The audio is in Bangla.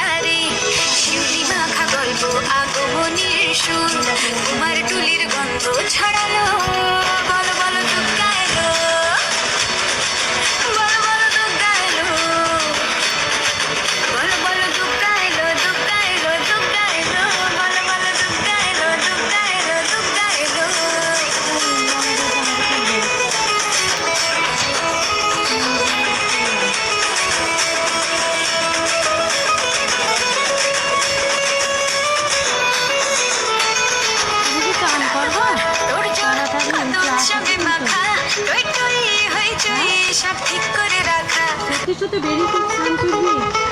সারি শিউলি মাখা গল্প আগমনীর সুর তোমার টুলির গন্ধ ছড়ালো বলো বলো দুগ্গা এলো বলো বলো দুগ্গা এলো বলো বলো দুগ্গা এলো দুগ্গা এলো দুগ্গা এলো বলো বলো দুগ্গা এলো দুগ্গা এলো দুগ্গা এলো তোর জন্য কত উৎসবে মাখা টই টই হইচই সব ঠিক করে রাখা সত্যি সত্যি বেরিয়ে খুব শান্তি